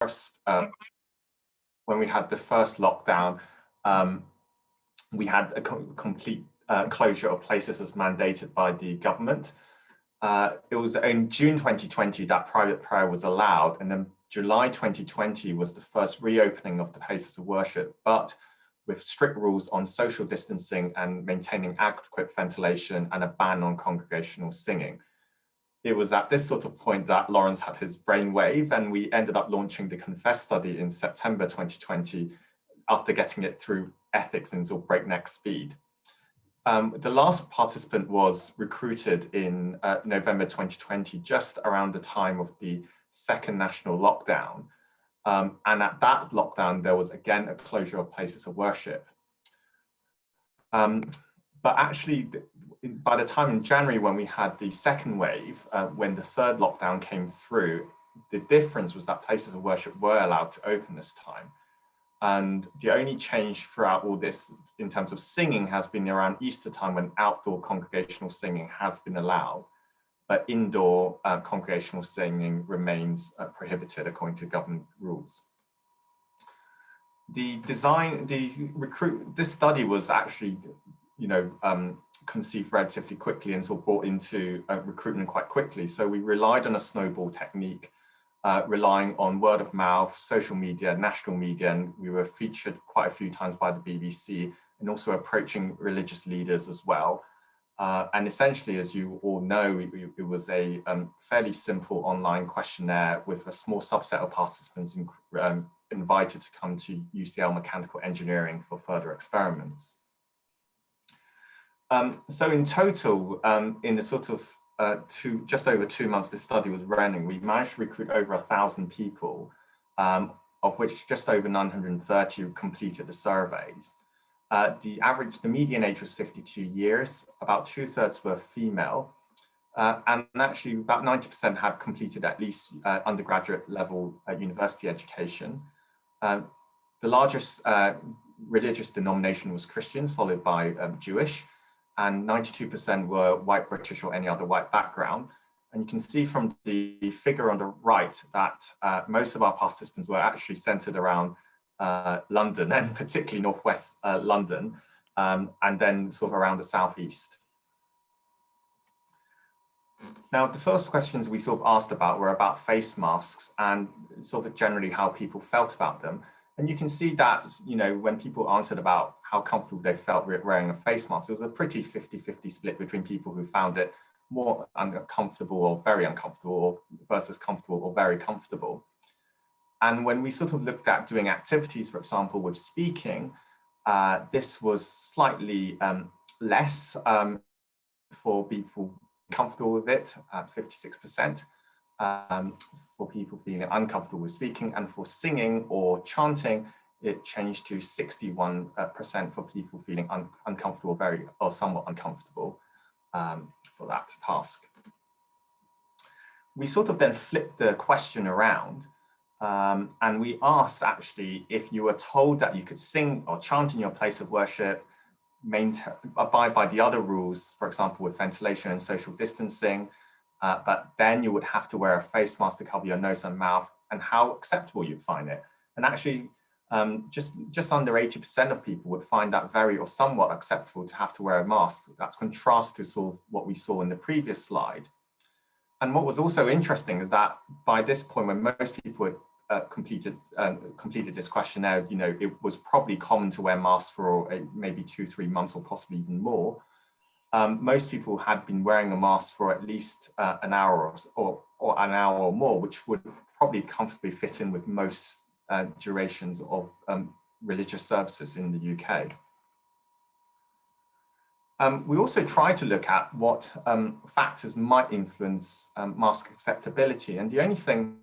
first, when we had the first lockdown, we had a complete closure of places as mandated by the government. It was in June 2020 that private prayer was allowed, and then July 2020 was the first reopening of the places of worship, but with strict rules on social distancing and maintaining adequate ventilation and a ban on congregational singing. It was at this sort of point that Lawrence had his brainwave, and we ended up launching the CONFESS study in September 2020 after getting it through ethics in sort of breakneck speed. The last participant was recruited in November 2020, just around the time of the second national lockdown. And at that lockdown, there was again a closure of places of worship. But actually, by the time in January when we had the second wave, when the third lockdown came through, the difference was that places of worship were allowed to open this time. And the only change throughout all this in terms of singing has been around Easter time, when outdoor congregational singing has been allowed, but indoor congregational singing remains prohibited according to government rules. This study was actually, conceived relatively quickly and sort of brought into recruitment quite quickly. So we relied on a snowball technique, relying on word of mouth, social media, national media, and we were featured quite a few times by the BBC, and also approaching religious leaders as well. And essentially, as you all know, it was a fairly simple online questionnaire with a small subset of participants invited to come to UCL Mechanical Engineering for further experiments. So in total, in the sort of just over 2 months this study was running, we managed to recruit over 1,000 people, of which just over 930 completed the surveys. The median age was 52 years, about 2/3 were female, and actually about 90% had completed at least undergraduate level university education. The largest religious denomination was Christians, followed by Jewish, and 92% were white British or any other white background. And you can see from the figure on the right that most of our participants were actually centered around London, and particularly northwest London, and then sort of around the southeast. Now, the first questions we sort of asked about were about face masks and sort of generally how people felt about them. And you can see that, when people answered about how comfortable they felt wearing a face mask, it was a pretty 50-50 split between people who found it more uncomfortable or very uncomfortable versus comfortable or very comfortable. And when we sort of looked at doing activities, for example, with speaking, this was slightly less for people comfortable with it, at 56%. For people feeling uncomfortable with speaking, and for singing or chanting, it changed to 61% for people feeling uncomfortable, or somewhat uncomfortable for that task. We sort of then flipped the question around, and we asked actually if you were told that you could sing or chant in your place of worship, abide by the other rules, for example, with ventilation and social distancing, but then you would have to wear a face mask to cover your nose and mouth, and how acceptable you'd find it. And actually, just under 80% of people would find that very or somewhat acceptable to have to wear a mask. That contrasts to sort of what we saw in the previous slide. And what was also interesting is that by this point, when most people had completed this questionnaire, it was probably common to wear masks for maybe 2-3 months or possibly even more. Most people had been wearing a mask for at least an hour or an hour or more, which would probably comfortably fit in with most durations of religious services in the UK. We also tried to look at what factors might influence mask acceptability, and the only thing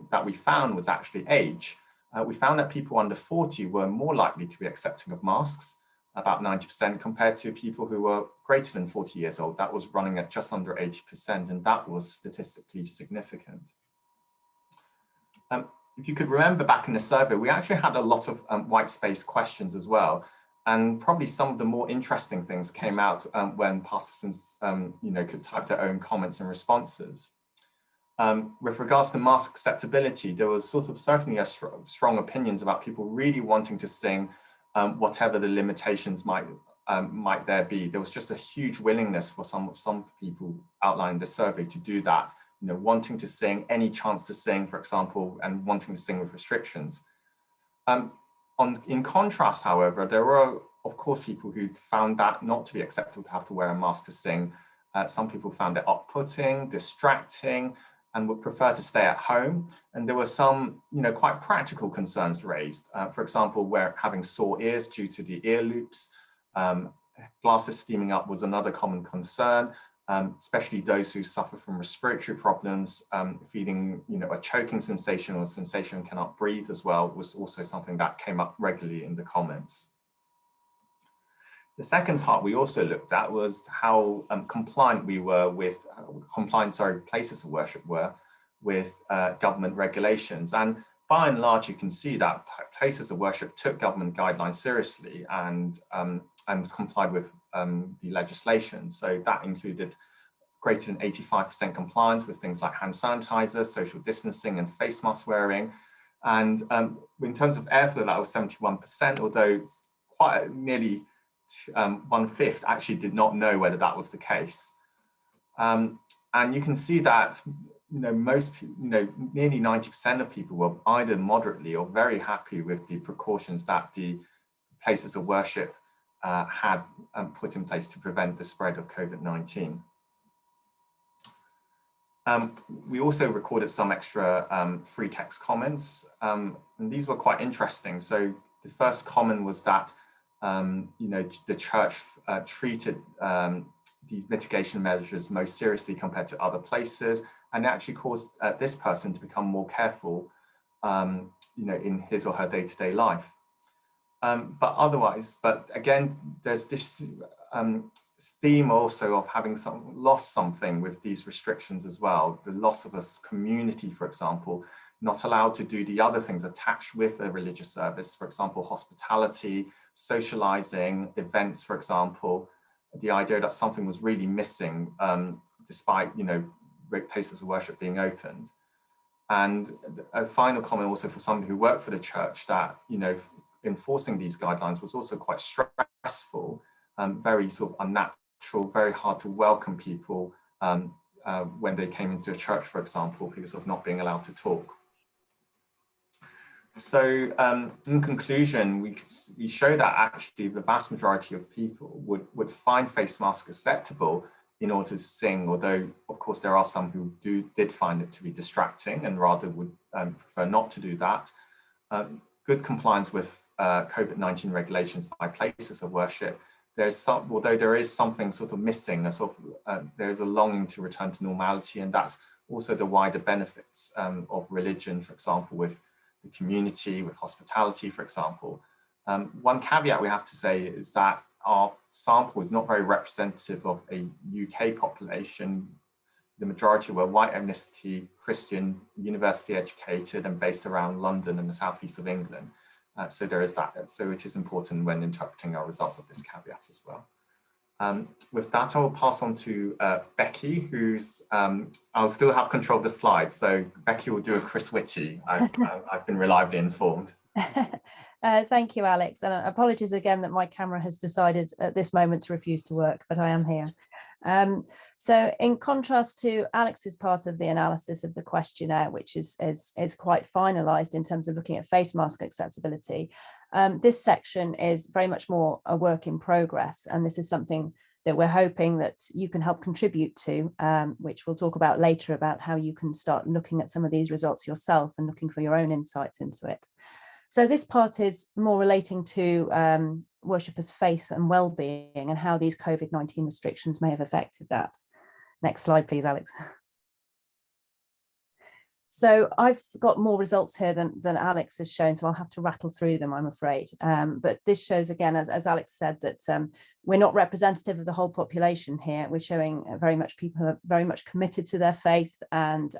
that we found was actually age. We found that people under 40 were more likely to be accepting of masks, about 90%, compared to people who were greater than 40 years old. That was running at just under 80%, and that was statistically significant. If you could remember back in the survey, we actually had a lot of white space questions as well. And probably some of the more interesting things came out when participants could type their own comments and responses. With regards to mask acceptability, there was sort of certainly a strong opinions about people really wanting to sing whatever the limitations might there be. There was just a huge willingness for some people outlined in the survey to do that, you know, wanting to sing, any chance to sing, for example, and wanting to sing with restrictions. In contrast, however, there were, of course, people who found that not to be acceptable to have to wear a mask to sing. Some people found it off-putting, distracting, and would prefer to stay at home. And there were some, you know, quite practical concerns raised. For example, where having sore ears due to the ear loops, glasses steaming up was another common concern, especially those who suffer from respiratory problems, feeling, you know, a choking sensation or a sensation cannot breathe as well was also something that came up regularly in the comments. The second part we also looked at was how compliant we were with, places of worship were with government regulations. And by and large, you can see that places of worship took government guidelines seriously and complied with the legislation. So that included greater than 85% compliance with things like hand sanitizer, social distancing, and face mask wearing. And in terms of airflow, that was 71%, although quite nearly 1/5 actually did not know whether that was the case. And you can see that, you know, nearly 90% of people were either moderately or very happy with the precautions that the places of worship had put in place to prevent the spread of COVID-19. We also recorded some extra free text comments, and these were quite interesting. So the first comment was that you know, the church treated these mitigation measures most seriously compared to other places, and actually caused this person to become more careful, you know, in his or her day-to-day life. But again, there's this theme also of having lost something with these restrictions as well. The loss of a community, for example, not allowed to do the other things attached with a religious service, for example, hospitality, socializing, events, for example, the idea that something was really missing despite, you know, places of worship being opened. And a final comment also for somebody who worked for the church, that, you know, enforcing these guidelines was also quite stressful, very sort of unnatural, very hard to welcome people when they came into a church, for example, because of not being allowed to talk. So in conclusion, we show that actually the vast majority of people would find face masks acceptable in order to sing, although of course there are some who did find it to be distracting and rather would prefer not to do that. Good compliance with COVID-19 regulations by places of worship. Although there is something sort of missing, there is a longing to return to normality, and that's also the wider benefits of religion, for example, with the community, with hospitality, for example. One caveat we have to say is that our sample is not very representative of a UK population. The majority were white ethnicity, Christian, university educated, and based around London and the southeast of England. So there is that. So it is important when interpreting our results of this caveat as well. With that, I will pass on to Becky, who's, I'll still have control of the slides. So Becky will do a Chris Whitty. I've been reliably informed. Thank you, Alex. And apologies again that my camera has decided at this moment to refuse to work, but I am here. So in contrast to Alex's part of the analysis of the questionnaire, which is quite finalized in terms of looking at face mask acceptability, this section is very much more a work in progress. And this is something that we're hoping that you can help contribute to, which we'll talk about later, about how you can start looking at some of these results yourself and looking for your own insights into it. So this part is more relating to worshippers' faith and well-being and how these COVID-19 restrictions may have affected that. Next slide, please, Alex. So I've got more results here than Alex has shown, so I'll have to rattle through them, I'm afraid. But this shows, again, as Alex said, that we're not representative of the whole population here. We're showing very much people who are very much committed to their faith and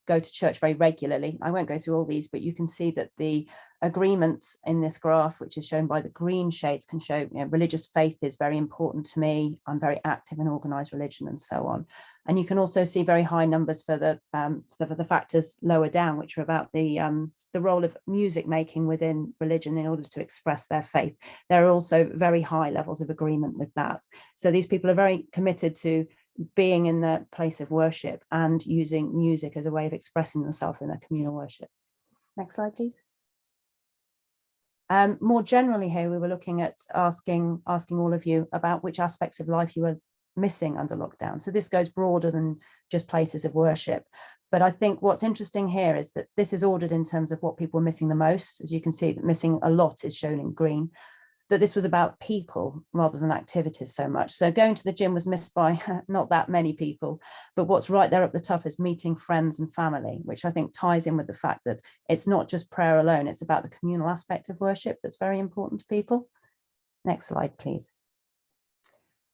go to church very regularly. I won't go through all these, but you can see that the agreement in this graph, which is shown by the green shades, can show, you know, religious faith is very important to me. I'm very active in organized religion and so on. And you can also see very high numbers for the factors lower down, which are about the role of music making within religion in order to express their faith. There are also very high levels of agreement with that. So these people are very committed to being in the place of worship and using music as a way of expressing themselves in their communal worship. Next slide, please. More generally here, we were looking at asking all of you about which aspects of life you were missing under lockdown. So this goes broader than just places of worship. But I think what's interesting here is that this is ordered in terms of what people are missing the most. As you can see, missing a lot is shown in green. That this was about people rather than activities so much. So going to the gym was missed by not that many people, but what's right there at the top is meeting friends and family, which I think ties in with the fact that it's not just prayer alone, it's about the communal aspect of worship that's very important to people. Next slide, please.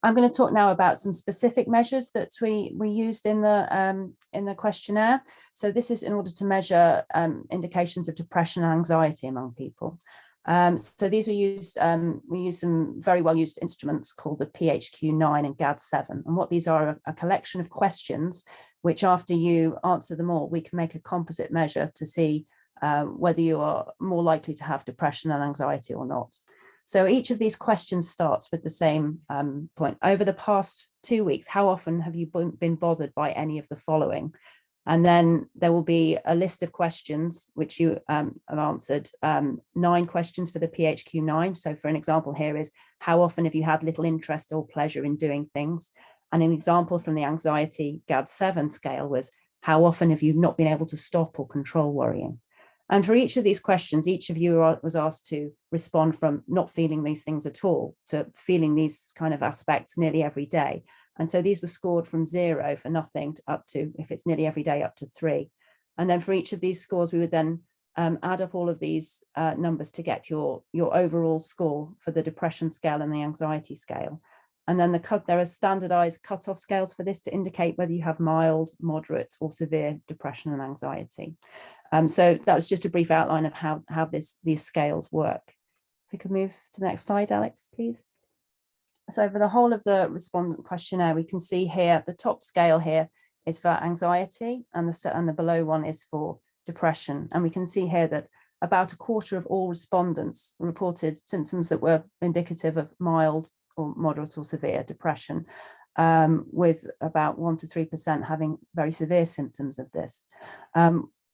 I'm going to talk now about some specific measures that we used in the questionnaire. So this is in order to measure indications of depression and anxiety among people. So these were used, we used some very well used instruments called the PHQ-9 and GAD-7. And what these are a collection of questions, which after you answer them all, we can make a composite measure to see whether you are more likely to have depression and anxiety or not. So each of these questions starts with the same point. Over the past 2 weeks, how often have you been bothered by any of the following? And then there will be a list of questions which you have answered, 9 questions for the PHQ-9. So for an example here is, how often have you had little interest or pleasure in doing things? And an example from the anxiety GAD-7 scale was, how often have you not been able to stop or control worrying? And for each of these questions, each of you was asked to respond from not feeling these things at all to feeling these kind of aspects nearly every day. And so these were scored from 0 for nothing to up to, if it's nearly every day, up to 3. And then for each of these scores, we would then add up all of these numbers to get your overall score for the depression scale and the anxiety scale. And then there are standardized cutoff scales for this to indicate whether you have mild, moderate, or severe depression and anxiety. So that was just a brief outline of how these scales work. If we could move to the next slide, Alex, please. So for the whole of the respondent questionnaire, we can see here the top scale here is for anxiety, and the below one is for depression. And we can see here that about a quarter of all respondents reported symptoms that were indicative of mild or moderate or severe depression, with about 1 to 3% having very severe symptoms of this.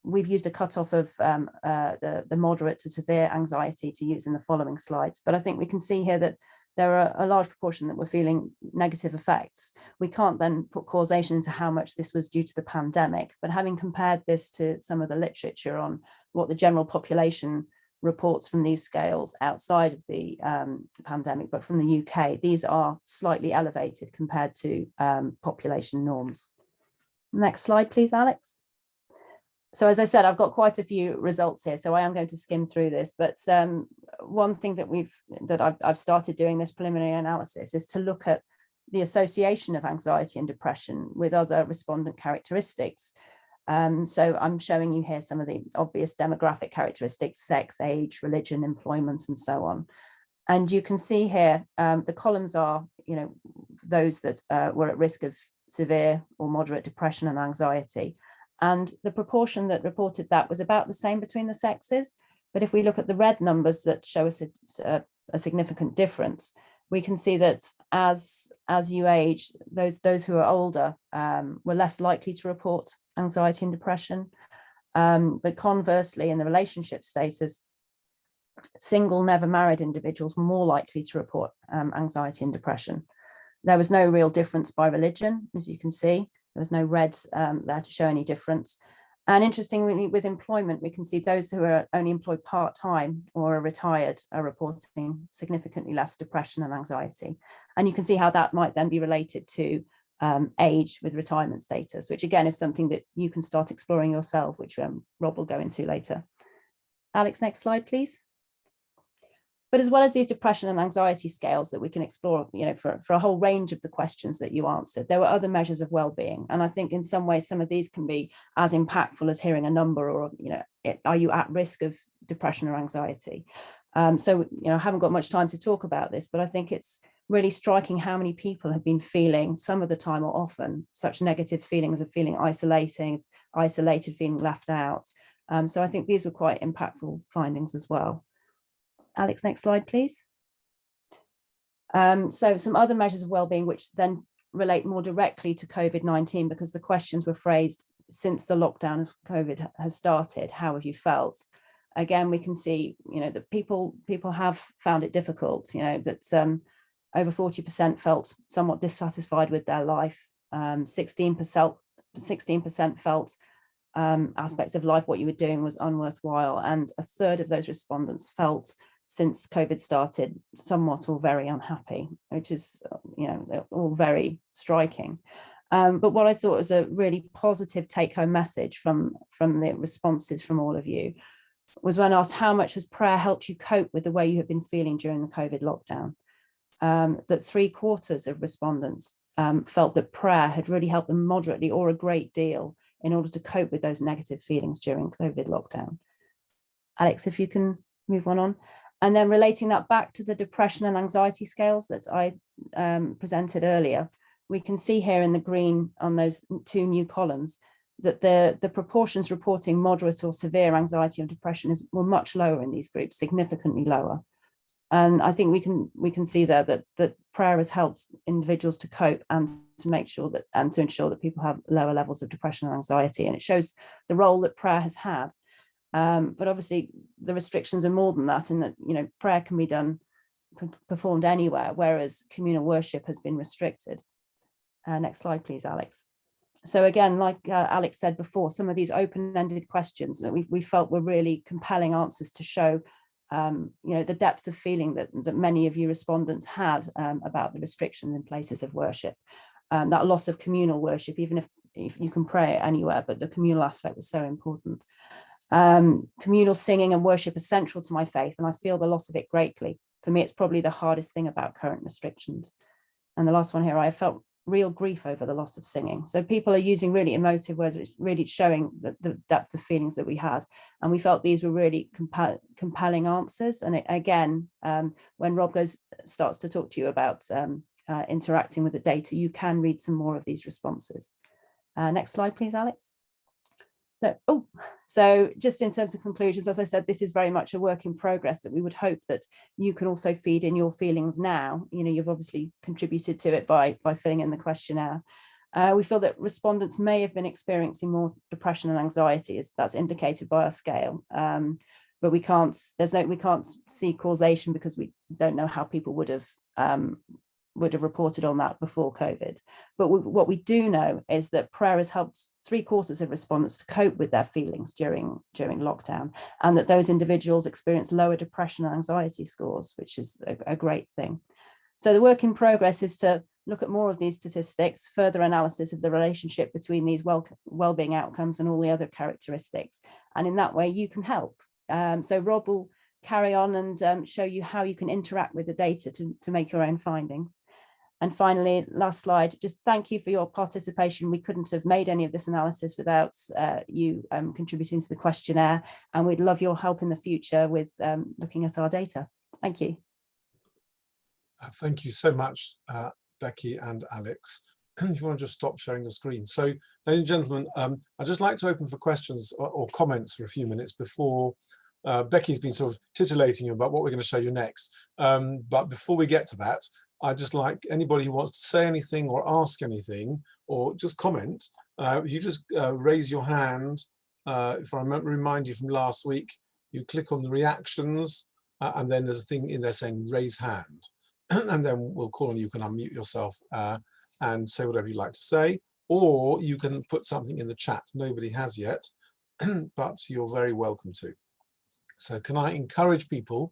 We've used a cutoff of the moderate to severe anxiety to use in the following slides, but I think we can see here that there are a large proportion that were feeling negative effects. We can't then put causation into how much this was due to the pandemic, but having compared this to some of the literature on what the general population reports from these scales outside of the pandemic, but from the UK, these are slightly elevated compared to population norms. Next slide, please, Alex. So as I said, I've got quite a few results here, so I am going to skim through this. But one thing that I've started doing this preliminary analysis is to look at the association of anxiety and depression with other respondent characteristics. So I'm showing you here some of the obvious demographic characteristics: sex, age, religion, employment, and so on. And you can see here the columns are, those that were at risk of severe or moderate depression and anxiety. And the proportion that reported that was about the same between the sexes. But if we look at the red numbers that show us a significant difference, we can see that as you age, those who are older were less likely to report anxiety and depression. But conversely, in the relationship status, single, never married individuals were more likely to report anxiety and depression. There was no real difference by religion, as you can see. There was no red there to show any difference. And interestingly, with employment, we can see those who are only employed part-time or are retired are reporting significantly less depression and anxiety. And you can see how that might then be related to age with retirement status, which again is something that you can start exploring yourself, which Rob will go into later. Alex, next slide, please. But as well as these depression and anxiety scales that we can explore, for a whole range of the questions that you answered, there were other measures of well-being. And I think in some ways, some of these can be as impactful as hearing a number, or, are you at risk of depression or anxiety? So, I haven't got much time to talk about this, but I think it's really striking how many people have been feeling, some of the time or often, such negative feelings of feeling isolated, feeling left out. So I think these were quite impactful findings as well. Alex, next slide, please. So some other measures of well-being, which then relate more directly to COVID-19, because the questions were phrased since the lockdown of COVID has started. How have you felt? Again, we can see, that people have found it difficult, that over 40% felt somewhat dissatisfied with their life. 16% felt aspects of life, what you were doing was unworthwhile. And a third of those respondents felt, since COVID started, somewhat or very unhappy, which is, all very striking. But what I thought was a really positive take-home message from the responses from all of you was when asked, how much has prayer helped you cope with the way you have been feeling during the COVID lockdown? That 3/4 of respondents felt that prayer had really helped them moderately or a great deal in order to cope with those negative feelings during COVID lockdown. Alex, if you can move on. And then relating that back to the depression and anxiety scales that I presented earlier, we can see here in the green on those 2 new columns that the proportions reporting moderate or severe anxiety or depression were much lower in these groups, significantly lower. And I think we can see there that prayer has helped individuals to cope and to make sure that, and to ensure that people have lower levels of depression and anxiety. And it shows the role that prayer has had. But obviously the restrictions are more than that, in that, prayer can be performed anywhere, whereas communal worship has been restricted. Next slide, please, Alex. So again, like Alex said before, some of these open-ended questions that we felt were really compelling answers to show, the depth of feeling that many of you respondents had about the restrictions in places of worship. That loss of communal worship, even if you can pray anywhere, but the communal aspect was so important. Communal singing and worship are central to my faith, and I feel the loss of it greatly. For me, it's probably the hardest thing about current restrictions. And the last one here, I felt real grief over the loss of singing. So people are using really emotive words, which really showing the depth of feelings that we had. And we felt these were really compelling answers. And again, when Rob starts to talk to you about interacting with the data, you can read some more of these responses. Next slide, please, Alex. So just in terms of conclusions, as I said, this is very much a work in progress that we would hope that you can also feed in your feelings now. You've obviously contributed to it by filling in the questionnaire. We feel that respondents may have been experiencing more depression and anxiety, as that's indicated by our scale. But we can't see causation, because we don't know how people would have reported on that before COVID. But what we do know is that prayer has helped 3/4 of respondents to cope with their feelings during lockdown, and that those individuals experience lower depression and anxiety scores, which is a great thing. So the work in progress is to look at more of these statistics, further analysis of the relationship between these well-being outcomes and all the other characteristics. And in that way, you can help. So Rob will carry on and show you how you can interact with the data to make your own findings. And finally, last slide, just thank you for your participation. We couldn't have made any of this analysis without you contributing to the questionnaire, and we'd love your help in the future with looking at our data. Thank you. Thank you so much, Becky and Alex. If you want to just stop sharing your screen. So, ladies and gentlemen, I'd just like to open for questions or comments for a few minutes before Becky's been sort of titillating you about what we're going to show you next. But before we get to that, I'd just like anybody who wants to say anything or ask anything or just comment, you just raise your hand. If I remind you from last week, you click on the reactions and then there's a thing in there saying raise hand. And then we'll call on you, can unmute yourself and say whatever you'd like to say, or you can put something in the chat. Nobody has yet, but you're very welcome to. So can I encourage people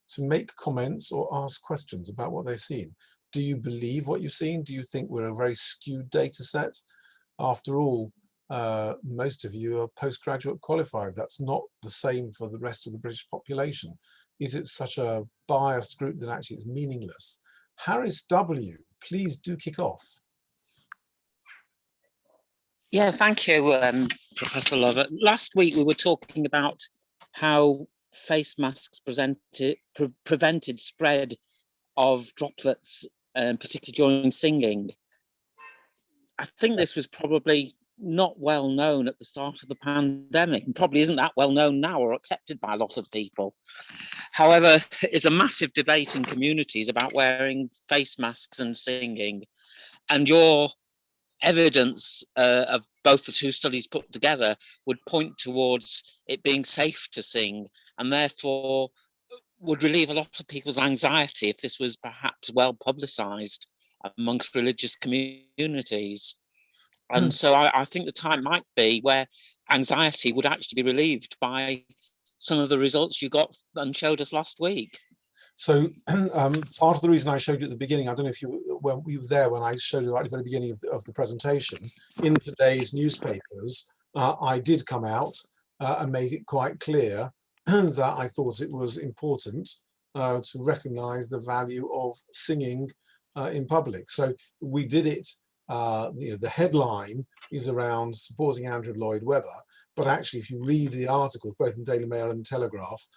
to make comments or ask questions about what they've seen? Do you believe what you've seen? Do you think we're a very skewed data set? After all, most of you are postgraduate qualified. That's not the same for the rest of the British population. Is it such a biased group that actually it's meaningless? Harris W, please do kick off. Yeah, thank you, Professor Lovett. Last week we were talking about how face masks prevented spread of droplets, particularly during singing. I think this was probably not well known at the start of the pandemic, and probably isn't that well known now or accepted by a lot of people. However, it's a massive debate in communities about wearing face masks and singing, and your evidence of both the two studies put together would point towards it being safe to sing, and therefore would relieve a lot of people's anxiety if this was perhaps well publicized amongst religious communities. And so I think the time might be where anxiety would actually be relieved by some of the results you got and showed us last week. So part of the reason I showed you at the beginning, I don't know if you were there when I showed you right at the very beginning of the presentation, in today's newspapers, I did come out and make it quite clear that I thought it was important to recognize the value of singing in public. So we did it, the headline is around supporting Andrew Lloyd Webber, but actually if you read the articles, both in Daily Mail and Telegraph,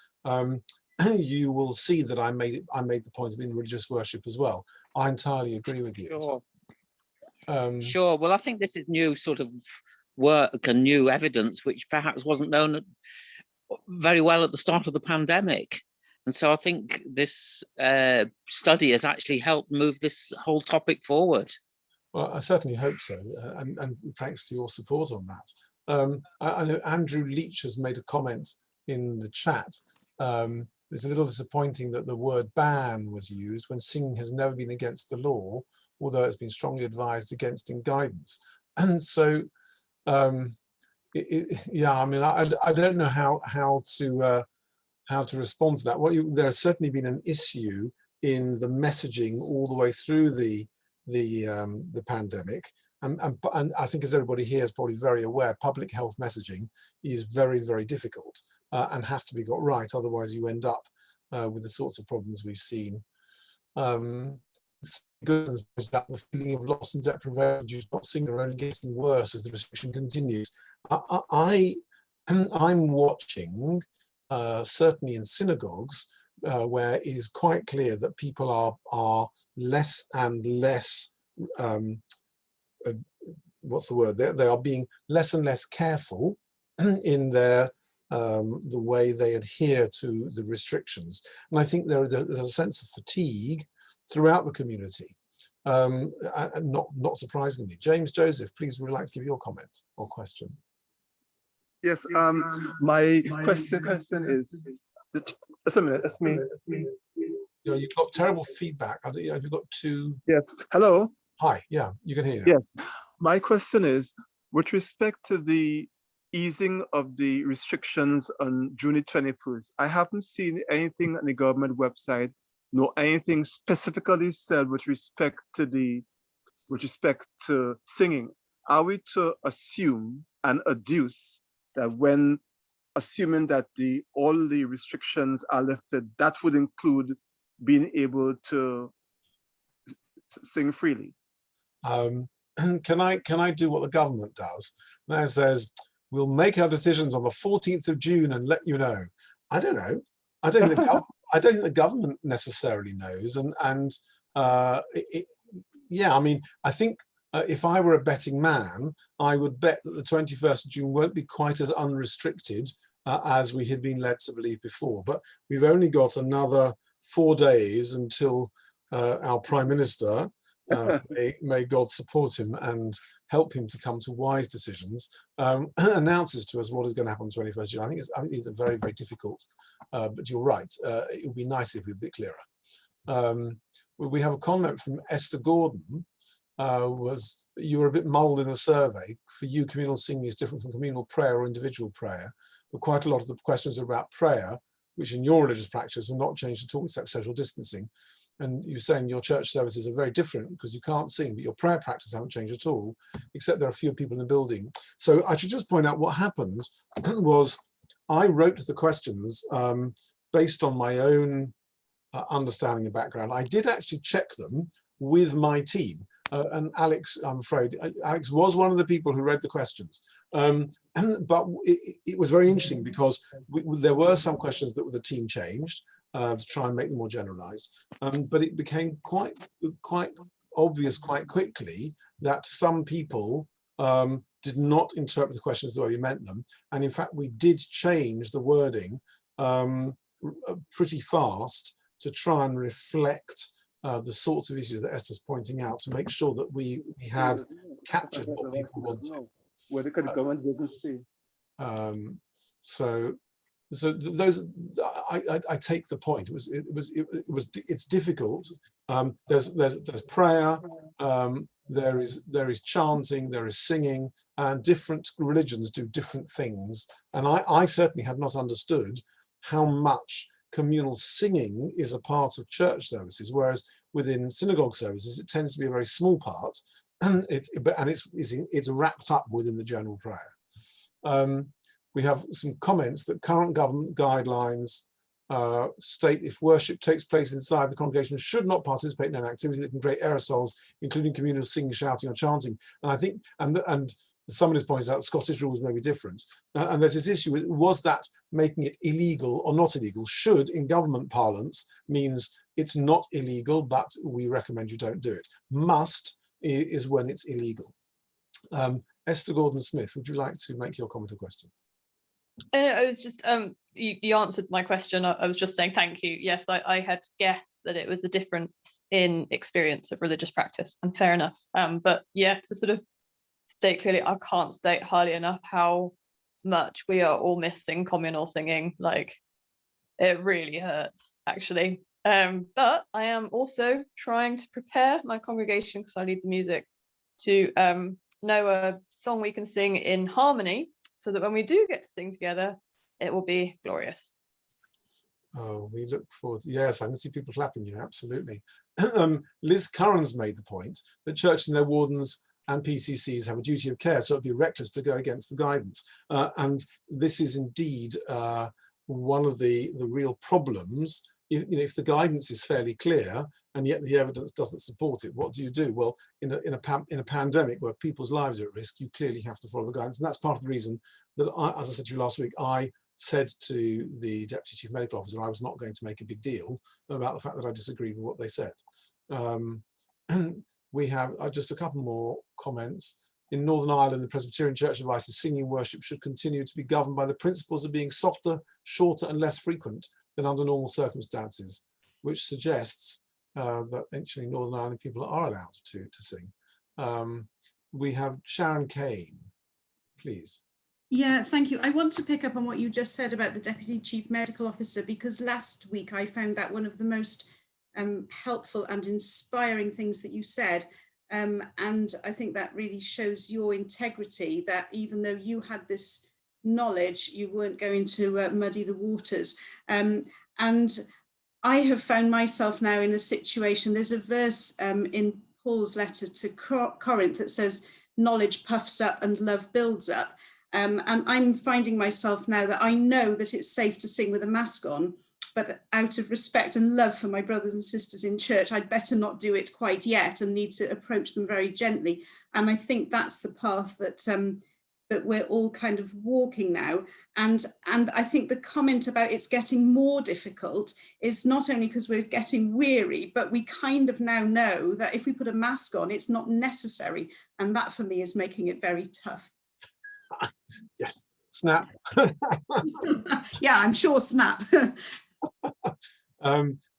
you will see that I made the point of in religious worship as well. I entirely agree with you. Sure. Sure. Well, I think this is new sort of work and new evidence, which perhaps wasn't known very well at the start of the pandemic. And so I think this study has actually helped move this whole topic forward. Well, I certainly hope so. And thanks to your support on that. I know Andrew Leach has made a comment in the chat. It's a little disappointing that the word ban was used when singing has never been against the law, although it's been strongly advised against in guidance. And so, yeah, I mean, I don't know how to respond to that. There has certainly been an issue in the messaging all the way through the pandemic, and I think, as everybody here is probably very aware, public health messaging is very, very difficult. And has to be got right, otherwise you end up with the sorts of problems we've seen. The feeling of loss and deprivation due to not singing are only getting worse as the restriction continues. I'm watching, certainly in synagogues, where it is quite clear that people are less and less, what's the word? They are being less and less careful in their the way they adhere to the restrictions. And I think there's a sense of fatigue throughout the community, not surprisingly. James Joseph, please, would you like to give your comment or question? Yes, my question is, just a minute, that's me. You've got terrible feedback. Have you got two? Yes, hello? Hi, yeah, you can hear now. Yes, my question is, with respect to the easing of the restrictions on June 21st, I haven't seen anything on the government website, nor anything specifically said with respect to singing. Are we to assume and adduce that when assuming that all the restrictions are lifted, that would include being able to sing freely? Can I do what the government does? Now it says, we'll make our decisions on the 14th of June and let you know. I don't know. I don't think the government necessarily knows. Yeah, I mean, I think if I were a betting man, I would bet that the 21st of June won't be quite as unrestricted as we had been led to believe before. But we've only got another 4 days until our Prime Minister, may God support him and help him to come to wise decisions, announces to us what is going to happen on 21st June. I think these are very, very difficult, but you're right. It would be nice if we were a bit clearer. We have a comment from Esther Gordon, you were a bit mulled in the survey. For you, communal singing is different from communal prayer or individual prayer, but quite a lot of the questions are about prayer, which in your religious practice are not changed at all except social distancing. and you're saying your church services are very different because you can't sing, but your prayer practice haven't changed at all, except there are fewer people in the building. So I should just point out what happened was I wrote the questions based on my own understanding and background. I did actually check them with my team. And Alex, I'm afraid, Alex was one of the people who read the questions. But it was very interesting because there were some questions that the team changed to try and make them more generalized. But it became quite obvious quite quickly that some people did not interpret the questions the way we meant them. And in fact, we did change the wording pretty fast to try and reflect the sorts of issues that Esther's pointing out, to make sure that we had captured what people wanted. Where they could go and didn't see. So those, I take the point. It's difficult. There's prayer. There is chanting. There is singing, and different religions do different things. And I certainly had not understood how much communal singing is a part of church services, whereas within synagogue services it tends to be a very small part, and it's wrapped up within the general prayer. We have some comments that current government guidelines state if worship takes place inside the congregation should not participate in an activity that can create aerosols, including communal singing, shouting, or chanting. And I think, and somebody points out Scottish rules may be different. And there's this issue, was that making it illegal or not illegal? Should, in government parlance, means it's not illegal, but we recommend you don't do it. Must is when it's illegal. Esther Gordon-Smith, would you like to make your comment or question? I was just, you answered my question. I was just saying thank you. Yes, I had guessed that it was a difference in experience of religious practice, and fair enough. But yeah, to sort of state clearly, I can't state highly enough how much we are all missing communal singing. Like, it really hurts, actually. But I am also trying to prepare my congregation, because I lead the music, to know a song we can sing in harmony, so that when we do get to sing together, it will be glorious. Oh, we look forward to, yes, I can see people clapping you, absolutely. Liz Curran's made the point that churches and their wardens and PCCs have a duty of care, so it'd be reckless to go against the guidance. And this is indeed one of the real problems. If the guidance is fairly clear and yet the evidence doesn't support it, what do you do? Well, in a pandemic where people's lives are at risk, you clearly have to follow the guidance. And that's part of the reason that, as I said to you last week, I said to the Deputy Chief Medical Officer I was not going to make a big deal about the fact that I disagreed with what they said. We have just a couple more comments. In Northern Ireland, the Presbyterian Church advises singing worship should continue to be governed by the principles of being softer, shorter, and less frequent than under normal circumstances, which suggests that actually Northern Ireland people are allowed to sing. We have Sharon Kane, please. Yeah, thank you. I want to pick up on what you just said about the Deputy Chief Medical Officer, because last week I found that one of the most helpful and inspiring things that you said. And I think that really shows your integrity, that even though you had this knowledge, you weren't going to muddy the waters. And I have found myself now in a situation, there's a verse in Paul's letter to Corinth that says, knowledge puffs up and love builds up. And I'm finding myself now that I know that it's safe to sing with a mask on, but out of respect and love for my brothers and sisters in church, I'd better not do it quite yet and need to approach them very gently. And I think that's the path that that we're all kind of walking now. And I think the comment about it's getting more difficult is not only because we're getting weary, but we kind of now know that if we put a mask on, it's not necessary. And that for me is making it very tough. Yes, snap. Yeah, I'm sure snap.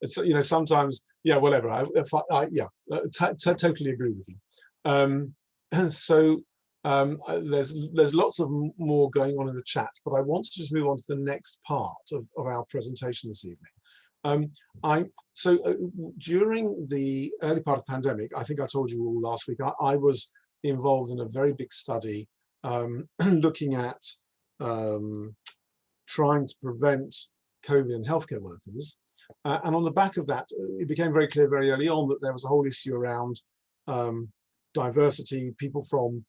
So, sometimes, yeah, whatever. I totally agree with you. So there's lots of more going on in the chat, but I want to just move on to the next part of our presentation this evening. During the early part of the pandemic, I think I told you all last week, I was involved in a very big study looking at trying to prevent COVID in healthcare workers. And on the back of that, it became very clear very early on that there was a whole issue around diversity, people from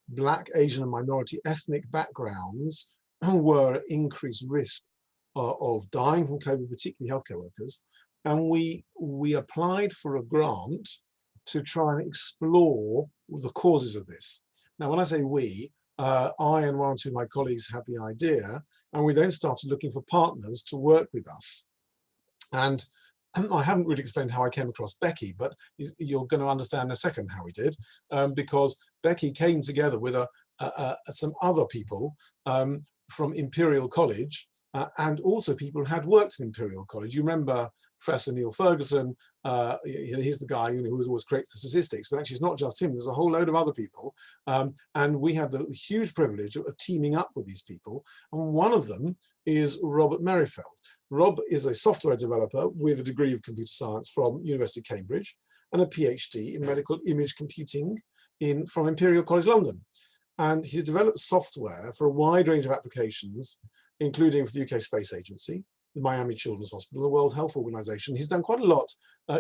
Black, Asian and minority ethnic backgrounds were at increased risk of dying from COVID, particularly healthcare workers. And we applied for a grant to try and explore the causes of this. Now, when I say we, I and one or two of my colleagues had the idea, and we then started looking for partners to work with us. And I haven't really explained how I came across Becky, but you're going to understand in a second how we did, because Becky came together with some other people from Imperial College, and also people who had worked in Imperial College. You remember Professor Neil Ferguson, he's the guy who always creates the statistics, but actually it's not just him, there's a whole load of other people. And we had the huge privilege of teaming up with these people. And one of them is Robert Merrifield. Rob is a software developer with a degree of computer science from University of Cambridge and a PhD in medical image computing from Imperial College London. And he's developed software for a wide range of applications, including for the UK Space Agency, the Miami Children's Hospital, the World Health Organization. He's done quite a lot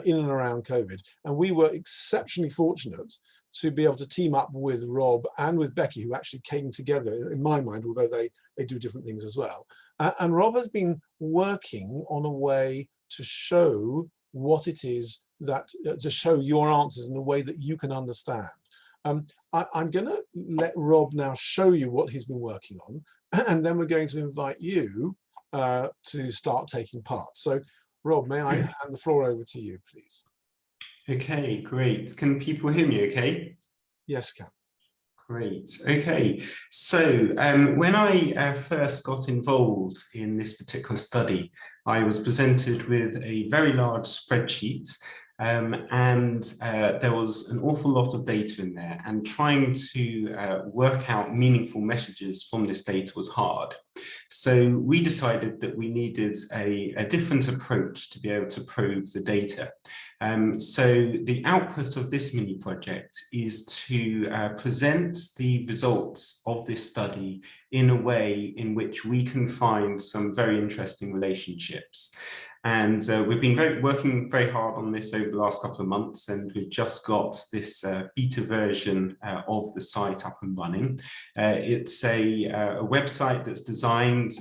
in and around COVID. And we were exceptionally fortunate to be able to team up with Rob and with Becky, who actually came together, in my mind, although they do different things as well. And Rob has been working on a way to show what it is that, to show your answers in a way that you can understand. I'm going to let Rob now show you what he's been working on, and then we're going to invite you to start taking part. So, Rob, may I hand the floor over to you, please? Okay, great. Can people hear me okay? Yes, can. Great. Okay, so when I first got involved in this particular study, I was presented with a very large spreadsheet, and there was an awful lot of data in there, and trying to work out meaningful messages from this data was hard. So we decided that we needed a different approach to be able to probe the data. So the output of this mini project is to present the results of this study in a way in which we can find some very interesting relationships. And we've been working very hard on this over the last couple of months, and we've just got this beta version of the site up and running. It's a website that's designed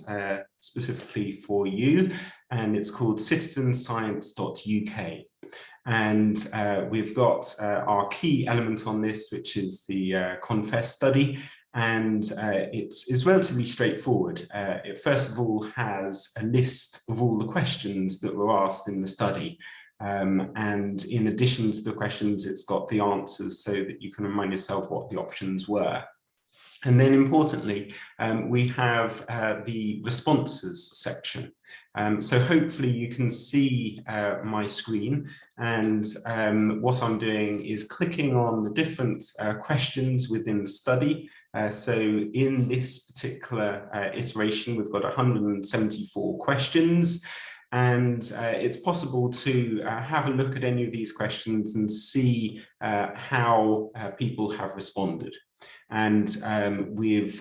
specifically for you, and it's called citizenscience.uk. And we've got our key element on this, which is the CONFESS study. And it's relatively straightforward. It first of all has a list of all the questions that were asked in the study. And in addition to the questions, it's got the answers so that you can remind yourself what the options were. And then importantly, we have the responses section. So hopefully you can see my screen, and what I'm doing is clicking on the different questions within the study. So in this particular iteration, we've got 174 questions, and it's possible to have a look at any of these questions and see how people have responded. And we've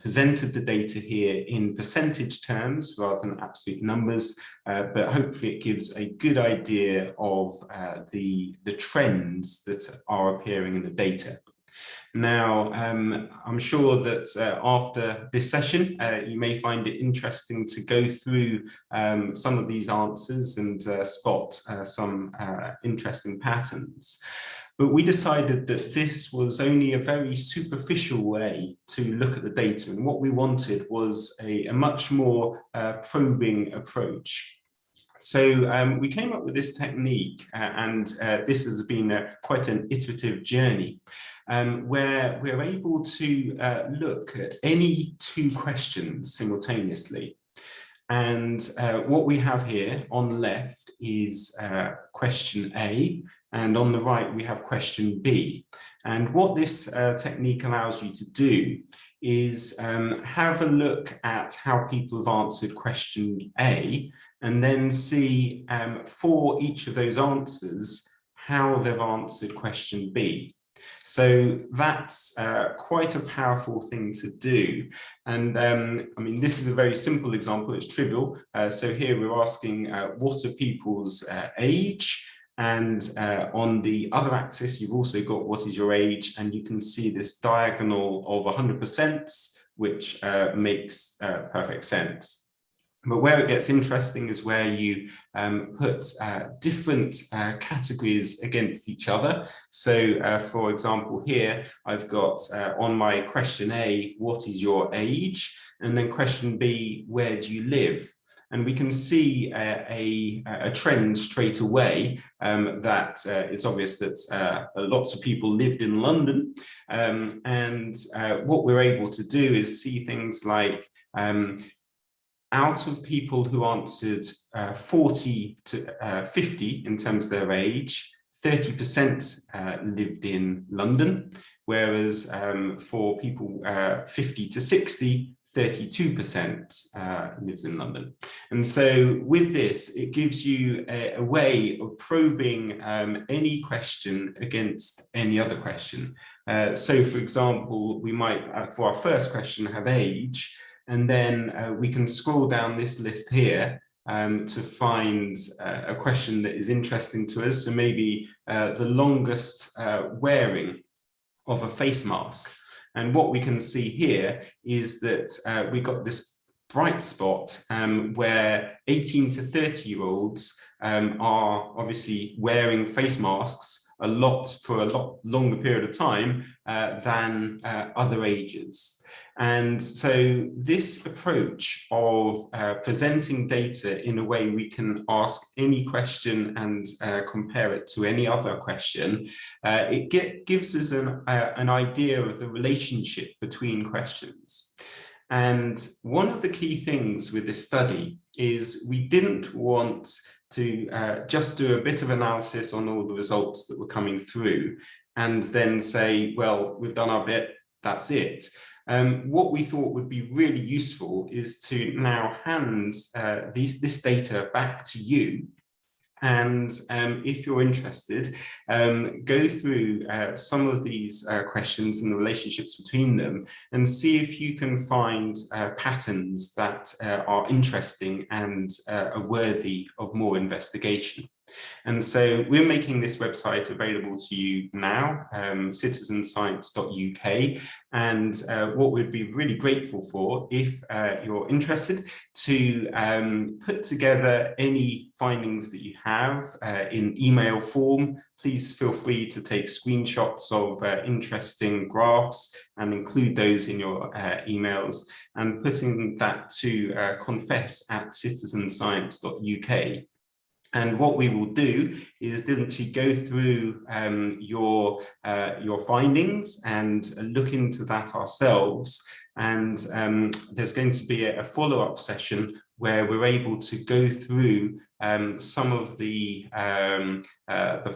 presented the data here in percentage terms rather than absolute numbers, but hopefully it gives a good idea of the trends that are appearing in the data. Now, I'm sure that after this session, you may find it interesting to go through some of these answers and spot some interesting patterns. But we decided that this was only a very superficial way to look at the data, and what we wanted was a much more probing approach. So we came up with this technique, and this has been quite an iterative journey, where we're able to look at any two questions simultaneously. And what we have here on the left is question A, and on the right we have question B. And what this technique allows you to do is have a look at how people have answered question A, and then see for each of those answers how they've answered question B. So that's quite a powerful thing to do. And I mean, this is a very simple example, it's trivial. So here we're asking what are people's age? And on the other axis, you've also got what is your age, and you can see this diagonal of 100%, which makes perfect sense. But where it gets interesting is where you put different categories against each other. So for example, here I've got on my question A, what is your age? And then question B, where do you live? And we can see a trend straight away that it's obvious that lots of people lived in London. And what we're able to do is see things like out of people who answered 40 to 50 in terms of their age, 30% lived in London, whereas for people 50 to 60, 32% lives in London. And so with this, it gives you a way of probing any question against any other question. So for example, we might, for our first question, have age, and then we can scroll down this list here to find a question that is interesting to us. So maybe the longest wearing of a face mask. And what we can see here is that we got this bright spot where 18 to 30-year-olds are obviously wearing face masks for a lot longer period of time than other ages. And so this approach of presenting data in a way we can ask any question and compare it to any other question, it gives us an idea of the relationship between questions. And one of the key things with this study is we didn't want to just do a bit of analysis on all the results that were coming through and then say, well, we've done our bit, that's it. What we thought would be really useful is to now hand this data back to you. And if you're interested, go through some of these questions and the relationships between them and see if you can find patterns that are interesting and are worthy of more investigation. And so we're making this website available to you now, citizenscience.uk. And what we'd be really grateful for, if you're interested, to put together any findings that you have in email form. Please feel free to take screenshots of interesting graphs and include those in your emails, and putting that to confess@citizenscience.uk. And what we will do is literally go through your findings and look into that ourselves. And there's going to be a follow-up session where we're able to go through some of the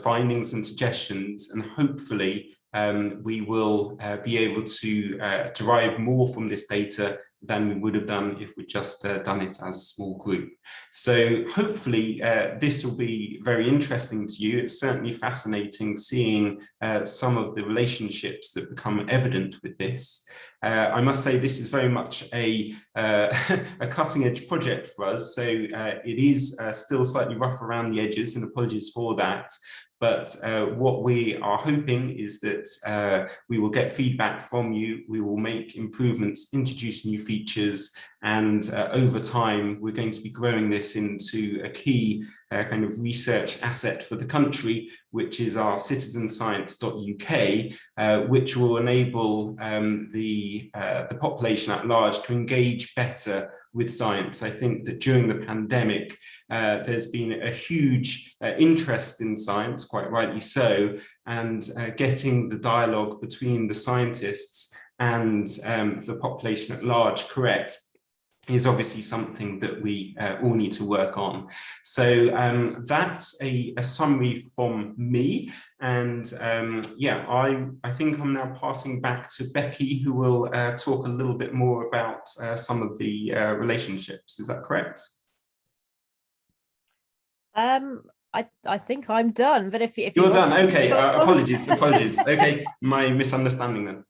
findings and suggestions, and hopefully we will be able to derive more from this data than we would have done if we'd just done it as a small group. So hopefully this will be very interesting to you. It's certainly fascinating seeing some of the relationships that become evident with this. I must say this is very much a cutting-edge project for us, so it is still slightly rough around the edges, and apologies for that. But what we are hoping is that we will get feedback from you, we will make improvements, introduce new features, and over time we're going to be growing this into a key kind of research asset for the country, which is our citizenscience.uk, which will enable the population at large to engage better with science. I think that during the pandemic, there's been a huge interest in science, quite rightly so, and getting the dialogue between the scientists and the population at large correct is obviously something that we all need to work on. So that's a summary from me. And yeah, I think I'm now passing back to Becky, who will talk a little bit more about some of the relationships. Is that correct? I think I'm done, but if you're done, okay. Apologies. Okay, my misunderstanding then.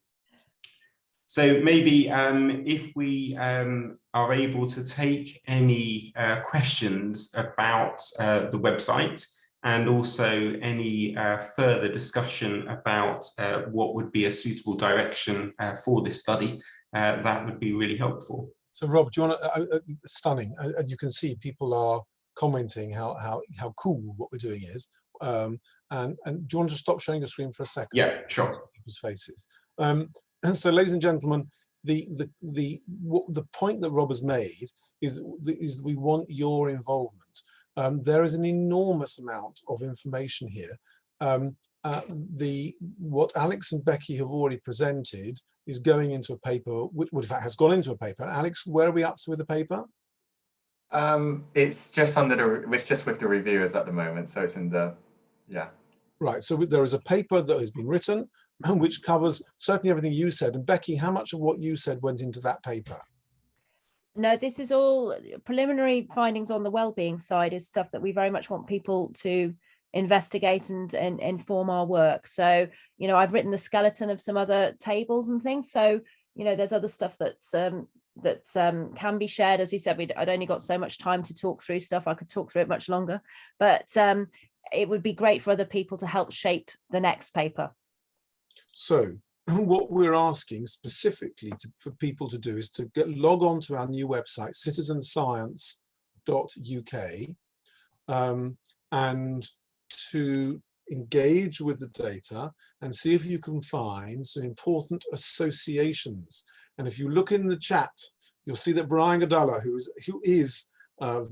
So maybe if we are able to take any questions about the website, and also any further discussion about what would be a suitable direction for this study, that would be really helpful. So Rob, do you want to, stunning, and you can see people are commenting how cool what we're doing is. And do you want to stop sharing the screen for a second? Yeah, sure. People's faces. And so, ladies and gentlemen, the point that Rob has made is we want your involvement. There is an enormous amount of information here. What Alex and Becky have already presented is going into a paper, which in fact has gone into a paper. Alex, where are we up to with the paper? It's just it's just with the reviewers at the moment, so it's in the, yeah. Right, so there is a paper that has been written which covers certainly everything you said. And Becky, how much of what you said went into that paper? No, this is all preliminary findings on the wellbeing side, is stuff that we very much want people to investigate and inform our work. So, you know, I've written the skeleton of some other tables and things. So, you know, there's other stuff that's can be shared. As you said, I'd only got so much time to talk through stuff. I could talk through it much longer, but it would be great for other people to help shape the next paper. So what we're asking specifically for people to do is to log on to our new website, citizenscience.uk, and to engage with the data and see if you can find some important associations. And if you look in the chat, you'll see that Brian Gadalla, who is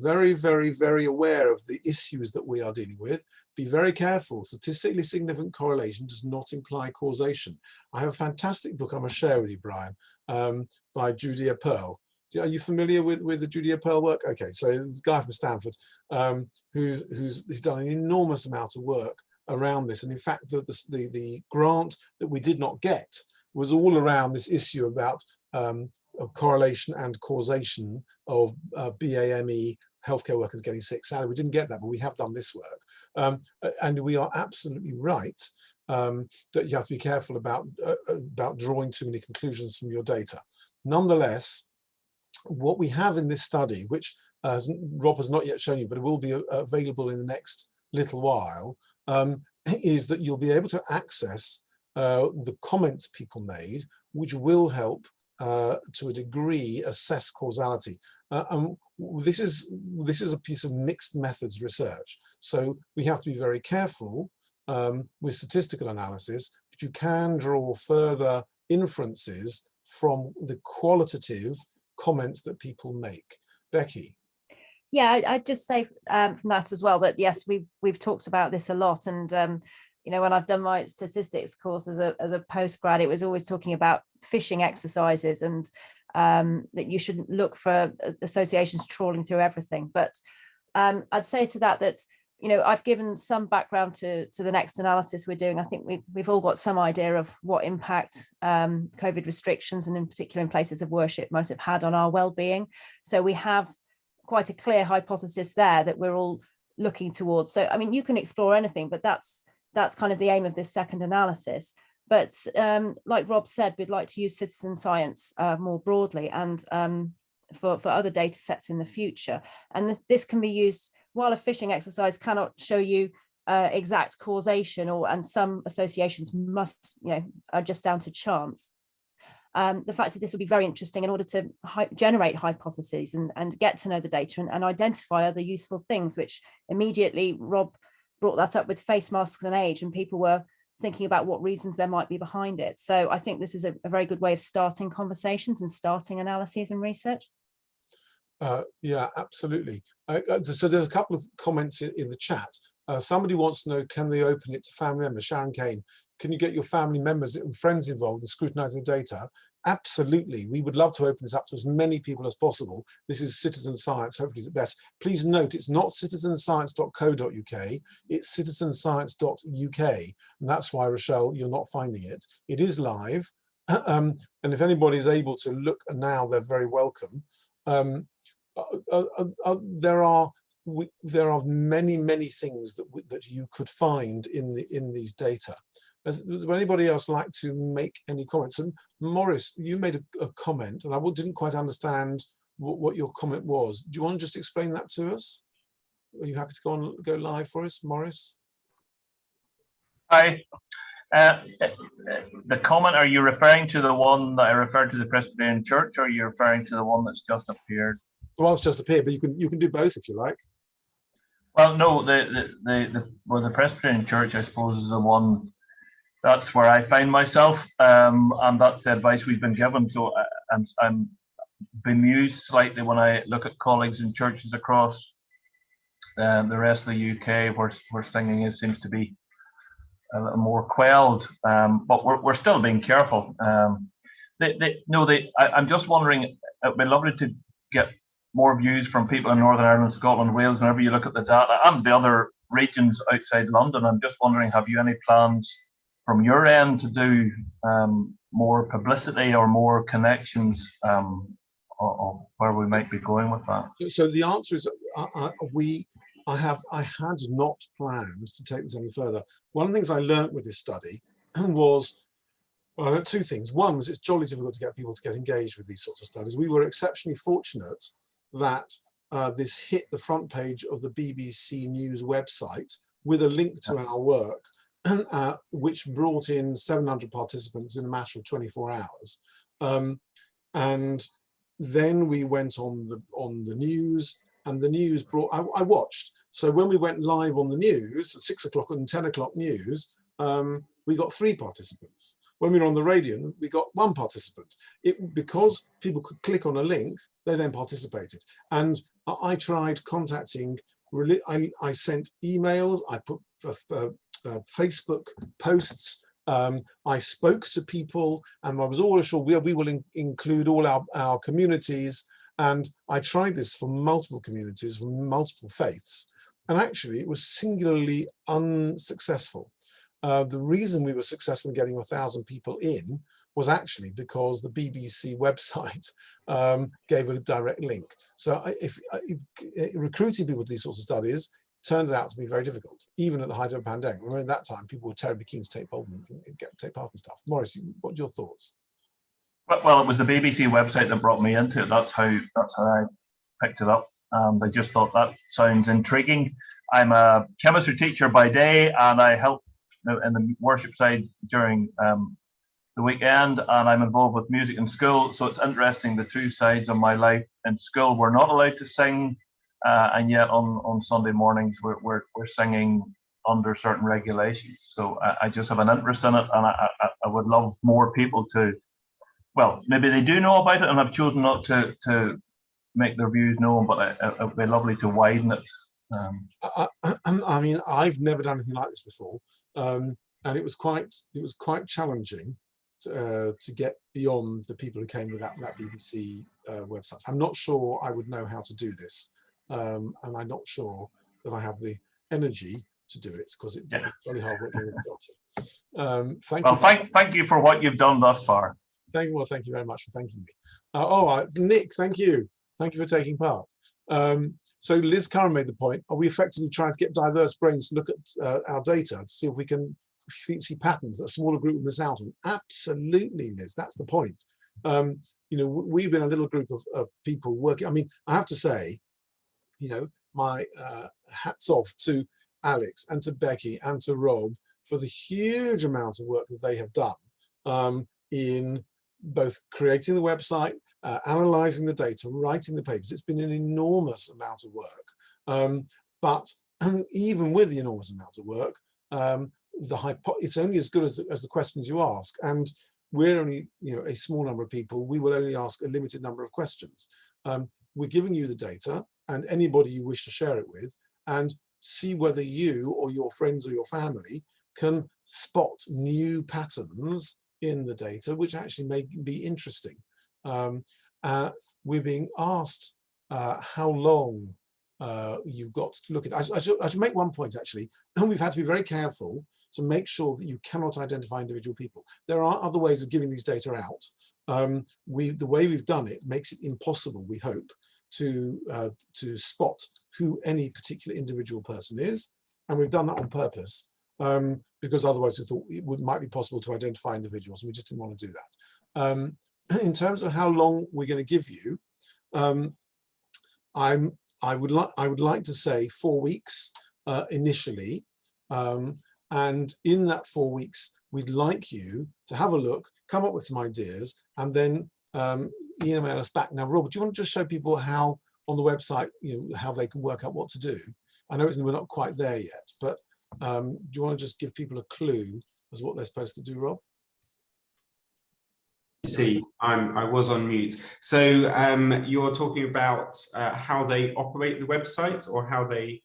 very, very, very aware of the issues that we are dealing with. Be very careful. Statistically significant correlation does not imply causation. I have a fantastic book I'm going to share with you, Brian, by Judea Pearl. Are you familiar with the Judea Pearl work? Okay, so this guy from Stanford who's done an enormous amount of work around this. And in fact, the grant that we did not get was all around this issue about correlation and causation of BAME healthcare workers getting sick. Sadly, we didn't get that, but we have done this work. And we are absolutely right that you have to be careful about drawing too many conclusions from your data. Nonetheless, what we have in this study, which Rob has not yet shown you, but it will be available in the next little while, is that you'll be able to access the comments people made, which will help to a degree assess causality. This is a piece of mixed methods research, so we have to be very careful with statistical analysis, but you can draw further inferences from the qualitative comments that people make. Becky? Yeah, I'd just say from that as well that yes, we've talked about this a lot, and you know, when I've done my statistics course as a postgrad, it was always talking about fishing exercises and that you shouldn't look for associations trawling through everything. But I'd say to that you know, I've given some background to the next analysis we're doing. I think we've all got some idea of what impact COVID restrictions, and in particular in places of worship, might have had on our well-being. So we have quite a clear hypothesis there that we're all looking towards. So I mean, you can explore anything, but that's kind of the aim of this second analysis. But like Rob said, we'd like to use citizen science more broadly and for other data sets in the future. And this can be used while a fishing exercise cannot show you exact causation, and some associations must, you know, are just down to chance. The fact that this will be very interesting in order to generate hypotheses and get to know the data and identify other useful things, which immediately Rob brought that up with face masks and age, and people were thinking about what reasons there might be behind it. So I think this is a very good way of starting conversations and starting analyses and research. Yeah, absolutely. So there's a couple of comments in the chat. Somebody wants to know, can they open it to family members? Sharon Kane, can you get your family members and friends involved in scrutinizing the data? Absolutely. We would love to open this up to as many people as possible. This is citizen science, hopefully it's the best. Please note, it's not citizenscience.co.uk, it's citizenscience.uk. And that's why, Rochelle, you're not finding it. It is live. And if anybody is able to look now, they're very welcome. There are there are many things that you could find in these data. Does anybody else like to make any comments? And Maurice, you made a comment, and I didn't quite understand what your comment was. Do you want to just explain that to us? Are you happy to go live for us, Maurice? Hi. The comment, are you referring to the one that I referred to, the Presbyterian Church, or are you referring to the one that's just appeared? The one's just appeared, but you can do both if you like. Well, no, the Presbyterian Church, I suppose, is the one. That's where I find myself, and that's the advice we've been given. So I'm bemused slightly when I look at colleagues in churches across the rest of the UK where singing seems to be a little more quelled, but we're still being careful. I'm just wondering, it'd be lovely to get more views from people in Northern Ireland, Scotland, Wales. Whenever you look at the data and the other regions outside London, I'm just wondering, have you any plans from your end to do more publicity or more connections, or where we might be going with that? So the answer is I had not planned to take this any further. One of the things I learned with this study was, well, I learned two things. One was it's jolly difficult to get people to get engaged with these sorts of studies. We were exceptionally fortunate that this hit the front page of the BBC News website with a link to our work, which brought in 700 participants in a matter of 24 hours. And then we went on the news, and the news brought, I watched. So when we went live on the news, at 6 o'clock and 10 o'clock news, we got 3 participants. When we were on the radio, we got 1 participant. Because people could click on a link, they then participated. And I tried contacting, I sent emails, I put Facebook posts, I spoke to people, and I was always sure we will include all our communities. And I tried this for multiple communities, from multiple faiths, and actually it was singularly unsuccessful. The reason we were successful in getting 1,000 people in was actually because the BBC website gave a direct link. So if recruiting people to these sorts of studies turns out to be very difficult, even at the height of a pandemic. Remember, in that time, people were terribly keen to take part in stuff. Maurice, what's your thoughts? Well, it was the BBC website that brought me into it. That's how I picked it up. I just thought that sounds intriguing. I'm a chemistry teacher by day, and I help in the worship side during the weekend, and I'm involved with music in school. So it's interesting, the two sides of my life. In school, we're not allowed to sing, and yet on Sunday mornings we're singing under certain regulations. So I just have an interest in it, and I would love more people to, well, maybe they do know about it and have chosen not to make their views known, but it would be lovely to widen it. I mean, I've never done anything like this before, and it was quite challenging to get beyond the people who came with that BBC website. I'm not sure I would know how to do this, and I'm not sure that I have the energy to do it, because it's very hard work. Thank you for what you've done thus far. Thank you very much for thanking me. Nick, thank you for taking part. So Liz Curran made the point, are we effectively trying to get diverse brains to look at our data to see if we can see patterns that a smaller group will miss out on? Absolutely, Liz, that's the point. We've been a little group of people working. I mean, I have to say, my hats off to Alex and to Becky and to Rob for the huge amount of work that they have done in both creating the website, analyzing the data, writing the papers. It's been an enormous amount of work. But even with the enormous amount of work, it's only as good as the questions you ask. And we're only a small number of people. We will only ask a limited number of questions. We're giving you the data and anybody you wish to share it with, and see whether you or your friends or your family can spot new patterns in the data, which actually may be interesting. We're being asked how long you've got to look at. I should make one point, actually. We've had to be very careful to make sure that you cannot identify individual people. There are other ways of giving these data out. The way we've done it makes it impossible, we hope, to spot who any particular individual person is, and we've done that on purpose because otherwise we thought it might be possible to identify individuals, and we just didn't want to do that. In terms of how long we're going to give you, I would like to say 4 weeks initially, and in that 4 weeks we'd like you to have a look, come up with some ideas, and then email us back. Now, Rob, do you want to just show people how on the website, how they can work out what to do? I know we're not quite there yet, but do you want to just give people a clue as what they're supposed to do, Rob? See, I was on mute. So you're talking about how they operate the website, or how they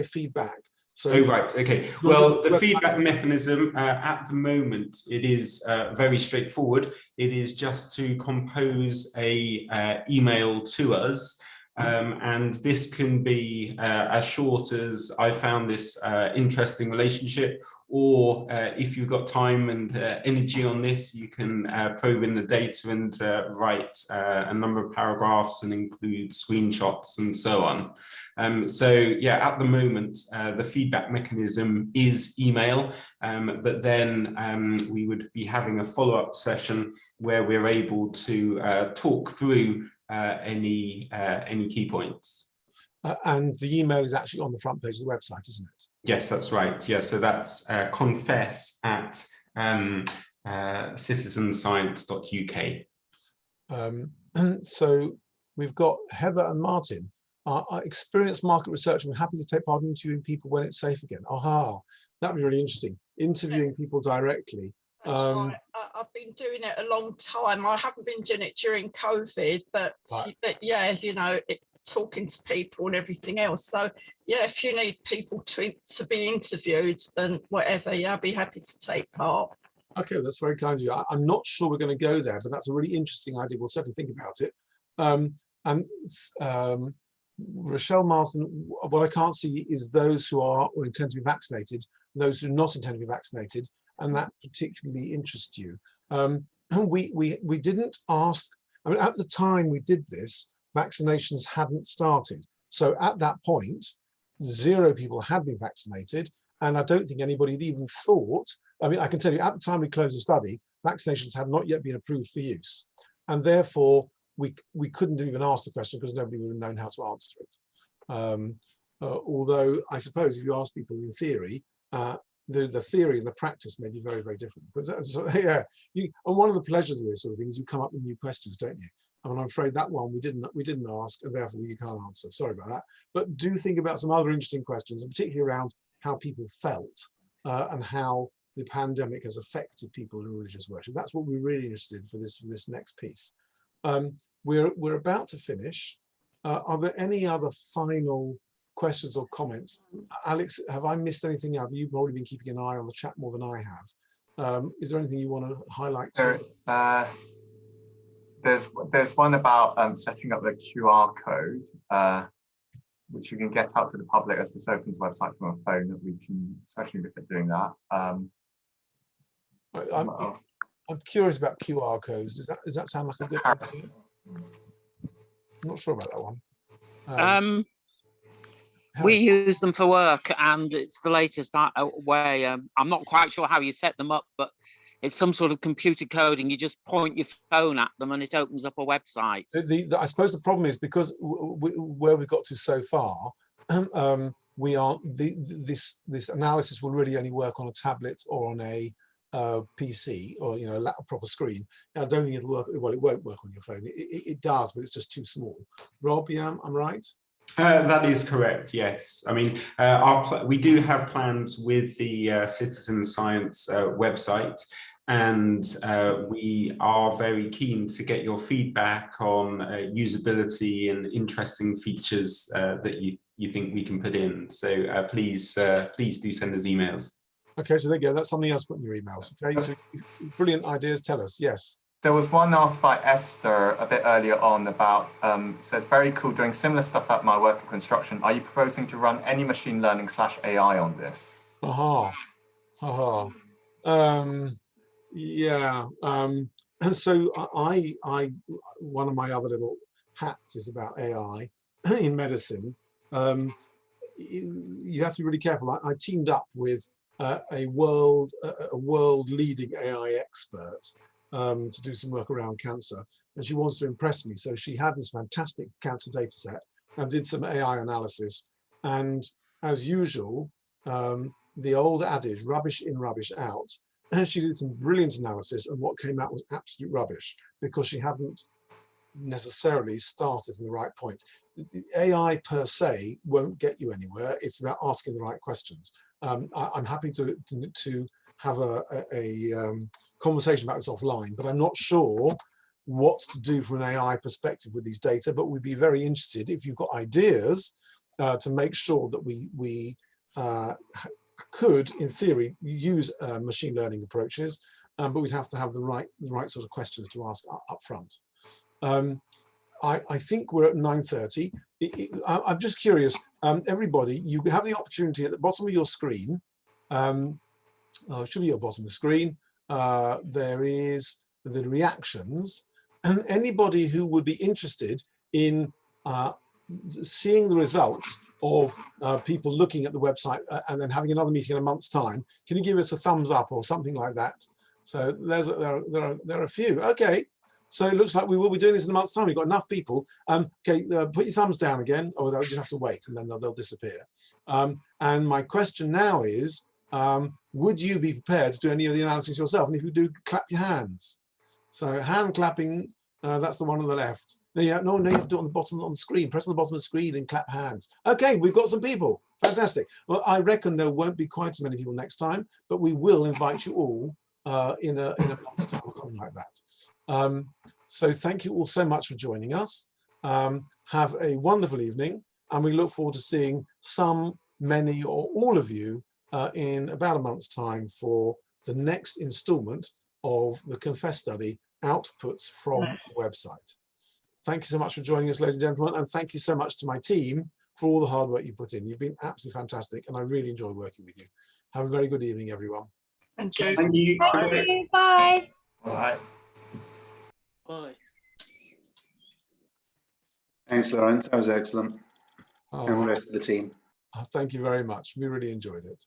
feed back. So, oh, right, okay. Well, the feedback mechanism at the moment, it is very straightforward. It is just to compose a email to us. And this can be as short as "I found this interesting relationship," or if you've got time and energy on this, you can probe in the data and write a number of paragraphs and include screenshots and so on. So yeah, at the moment, the feedback mechanism is email, but then we would be having a follow-up session where we're able to talk through any key points. And the email is actually on the front page of the website, isn't it? Yes, that's right. Yeah, so that's confess at citizenscience.uk. So we've got Heather and Martin. Experienced market research. We're happy to take part in interviewing people when it's safe again. Aha, that'd be really interesting. Interviewing people directly. That's right. I've been doing it a long time. I haven't been doing it during COVID, but yeah, talking to people and everything else. So yeah, if you need people to be interviewed and whatever, yeah, I'd be happy to take part. Okay, that's very kind of you. I'm not sure we're going to go there, but that's a really interesting idea. We'll certainly think about it. Rochelle Marsden, what I can't see is those who are or intend to be vaccinated, those who do not intend to be vaccinated, and that particularly interests you. We didn't ask, I mean, at the time we did this, vaccinations hadn't started. So at that point, 0 people had been vaccinated, and I don't think anybody had even thought, I mean, I can tell you at the time we closed the study, vaccinations had not yet been approved for use. And therefore, we couldn't even ask the question because nobody would have known how to answer it. Although I suppose if you ask people in theory, the theory and the practice may be very, very different. But yeah, and one of the pleasures of this sort of thing is you come up with new questions, don't you? I mean, I'm afraid that one we didn't ask, and therefore you can't answer. Sorry about that. But do think about some other interesting questions, and particularly around how people felt and how the pandemic has affected people in religious worship. That's what we're really interested in for this next piece. We're about to finish. Are there any other final questions or comments? Alex, have I missed anything out? You've probably been keeping an eye on the chat more than I have. Is there anything you want to highlight? There's one about setting up the QR code, which you can get out to the public as this opens website from a phone, that we can certainly look at doing that. I'm curious about QR codes. Does that sound like a good idea? I'm not sure about that one. We use them for work, and it's the latest way. I'm not quite sure how you set them up, but it's some sort of computer coding. You just point your phone at them and it opens up a website. I suppose the problem is because where we've got to so far, this analysis will really only work on a tablet or on a PC or a proper screen. I don't think it'll work. Well, it won't work on your phone. It does, but it's just too small. Rob, yeah, I'm right. That is correct. Yes, I mean we do have plans with the Citizen Science website, and we are very keen to get your feedback on usability and interesting features that you think we can put in. So please do send us emails. Okay, so there you go. That's something else put in your emails. Okay, so brilliant ideas. Tell us. Yes. There was one asked by Esther a bit earlier on about, it says, very cool, doing similar stuff at my work in construction. Are you proposing to run any machine learning /AI on this? Aha. Yeah. So I one of my other little hats is about AI in medicine, you have to be really careful. I teamed up with a world leading AI expert to do some work around cancer, and she wants to impress me. So she had this fantastic cancer data set and did some AI analysis. And as usual, the old adage, rubbish in, rubbish out, she did some brilliant analysis, and what came out was absolute rubbish because she hadn't necessarily started in the right point. The AI per se won't get you anywhere. It's about asking the right questions. I'm happy to have a conversation about this offline, but I'm not sure what to do from an AI perspective with these data, but we'd be very interested if you've got ideas to make sure that we could, in theory, use machine learning approaches, but we'd have to have the right sort of questions to ask up front. I think we're at 9:30. I'm just curious, everybody, you have the opportunity at the bottom of your screen, it should be at the bottom of the screen, there is the reactions, and anybody who would be interested in seeing the results of people looking at the website and then having another meeting in a month's time, can you give us a thumbs up or something like that? So there are a few. Okay. So it looks like we will be doing this in a month's time. We've got enough people. Okay, put your thumbs down again, or they'll just have to wait and then they'll disappear. And my question now is, would you be prepared to do any of the analysis yourself? And if you do, clap your hands. So hand clapping, that's the one on the left. No, you have to do it on the bottom on the screen. Press on the bottom of the screen and clap hands. Okay, we've got some people. Fantastic. Well, I reckon there won't be quite as many people next time, but we will invite you all in a month's time or something like that. So thank you all so much for joining us. Have a wonderful evening, and we look forward to seeing some, many, or all of you in about a month's time for the next instalment of the CONFESS study, Outputs from the Website. Thank you so much for joining us, ladies and gentlemen, and thank you so much to my team for all the hard work you put in. You've been absolutely fantastic, and I really enjoyed working with you. Have a very good evening, everyone. Thank you. Thank you. Bye. Bye. Bye. Thanks, Lawrence. That was excellent. And the rest of the team. Thank you very much. We really enjoyed it.